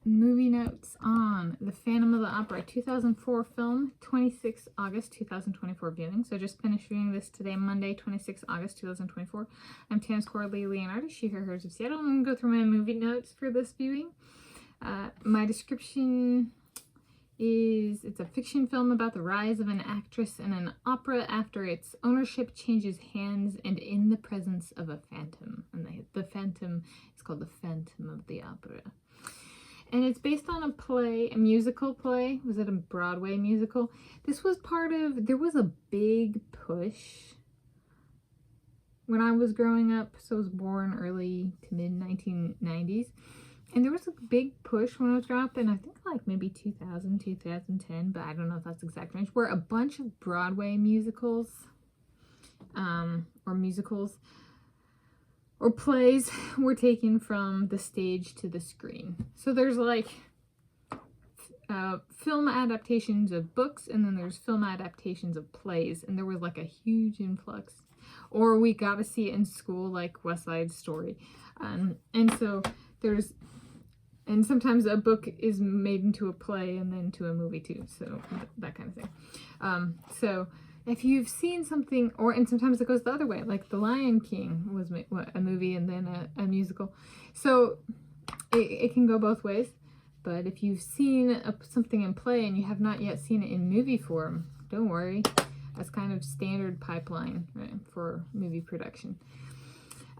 movie notes on The Phantom of the Opera, 2004 film, 26 August 2024 viewing. So just finished viewing this today, Monday, 26 August 2024. I'm Tanis Coralee Leonhardi, she, her, hers of Seattle. I'm going to go through my movie notes for this viewing. My description is, it's a fiction film about the rise of an actress in an opera after its ownership changes hands and in the presence of a phantom. And the phantom is called The Phantom of the Opera. And it's based on a play, a musical play. Was it a Broadway musical? This was part of, there was a big push when I was growing up. So I was born early to mid 1990s. And there was a big push when I was growing up, and I think like maybe 2000, 2010, but I don't know if that's exact range, where a bunch of Broadway musicals, or plays were taken from the stage to the screen. So there's like film adaptations of books, and then there's film adaptations of plays, and there was like a huge influx. Or we got to see it in school, like West Side Story. And so there's, and sometimes a book is made into a play and then to a movie too, so that kind of thing. So if you've seen something, and sometimes it goes the other way, like The Lion King was a movie and then a musical. So it can go both ways. But if you've seen something in play and you have not yet seen it in movie form, don't worry. That's kind of standard pipeline, right, for movie production.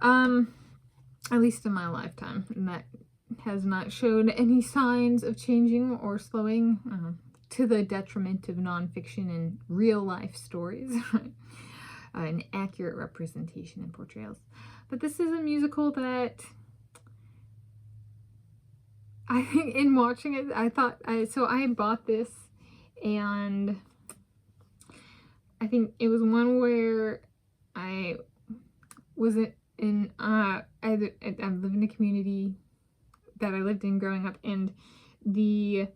At least in my lifetime. And that has not showed any signs of changing or slowing, to the detriment of nonfiction and real life stories. An accurate representation and portrayals. But this is a musical that I think in watching it, I thought, so I bought this, and I think it was one where I wasn't in, I live in a community that I lived in growing up, and the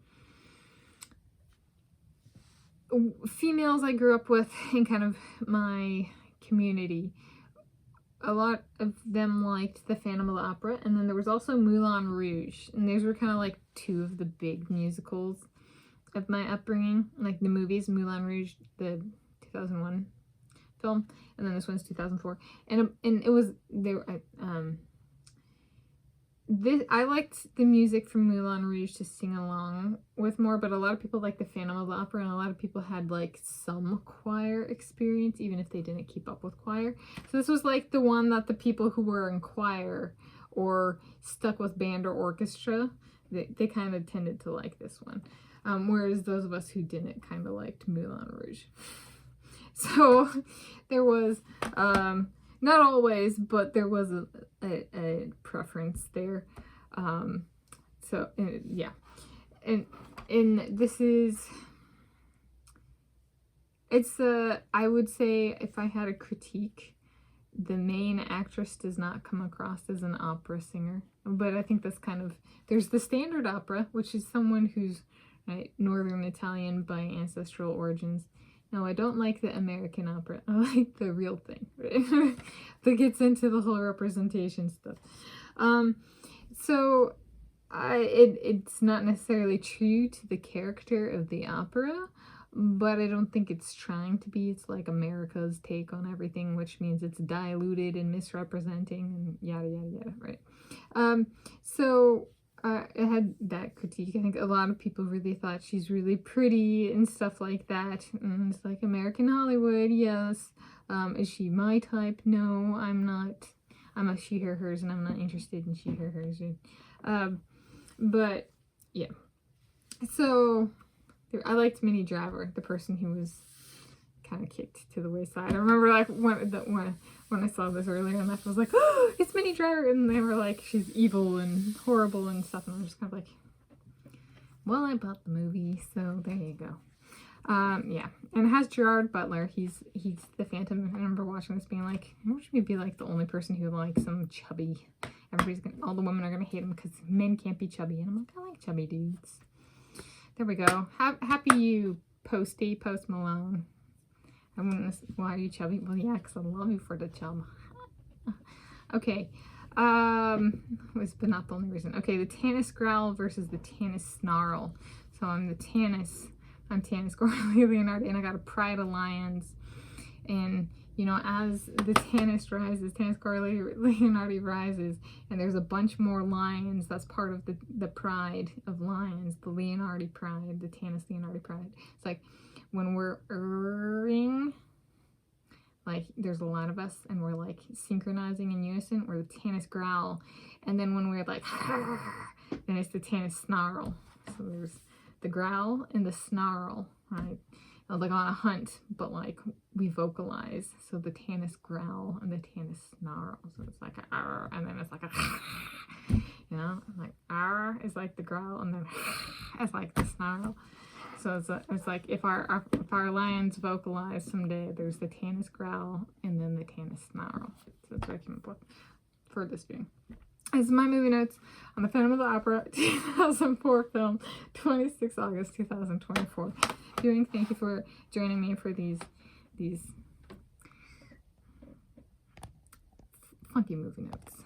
females I grew up with in kind of my community, a lot of them liked The Phantom of the Opera, and then there was also Moulin Rouge, and those were kind of like two of the big musicals of my upbringing, like the movies, Moulin Rouge, the 2001 film, and then this one's 2004, and it was, I liked the music from Moulin Rouge to sing along with more, but a lot of people like The Phantom of the Opera, and a lot of people had like some choir experience, even if they didn't keep up with choir. So this was like the one that the people who were in choir or stuck with band or orchestra, they kind of tended to like this one. Whereas those of us who didn't kind of liked Moulin Rouge. So there was, not always, but there was a preference there. So yeah, and this is, it's I would say if I had a critique, the main actress does not come across as an opera singer, but I think that's kind of, there's the standard opera, which is someone who's, right, Northern Italian by ancestral origins. No, I don't like the American opera. I like the real thing, right? That gets into the whole representation stuff. So it's not necessarily true to the character of the opera, but I don't think it's trying to be. It's like America's take on everything, which means it's diluted and misrepresenting and yada, yada, yada, right? So I had that critique. I think a lot of people really thought she's really pretty and stuff like that. And it's like American Hollywood, yes. Is she my type? No, I'm not. I'm a she, her, hers, and I'm not interested in she, her, hers. But yeah. So I liked Minnie Driver, the person who was kind of kicked to the wayside. I remember like when I saw this earlier, and I was like, oh, it's Minnie Driver, and they were like, she's evil and horrible and stuff, and I was just kind of like, well, I bought the movie, so there you go. Yeah, and it has Gerard Butler. He's the Phantom. I remember watching this being like, I wish we'd be like the only person who likes him chubby. All the women are gonna hate him because men can't be chubby, and I'm like, I like chubby dudes. There we go. Happy you, Post Malone. Why are you chubby? Well, yeah, because I love you for the chub. Okay. But not the only reason. Okay, the Tanis growl versus the Tanis snarl. So I'm Tanis Coralee Leonhardi, and I got a pride of lions. And, you know, as the Tanis rises, Tanis Coralee Leonhardi rises, and there's a bunch more lions. That's part of the pride of lions, the Leonhardi pride, the Tanis Leonhardi pride. It's like when we're erring, like there's a lot of us, and we're like synchronizing in unison, or the Tanis growl. And then when we're like, then it's the Tanis snarl. So there's the growl and the snarl, right? Like on a hunt, but like we vocalize. So the Tanis growl and the Tanis snarl. So it's like a R, and then it's like a, you know, like R is like the growl, and then it's like the snarl. So it's like if our lions vocalize someday, there's the Tanis growl and then the Tanis snarl. So that's what I came up with for this viewing. This is my movie notes on the Phantom of the Opera 2004 film, 26 August 2024. Viewing, thank you for joining me for these funky movie notes.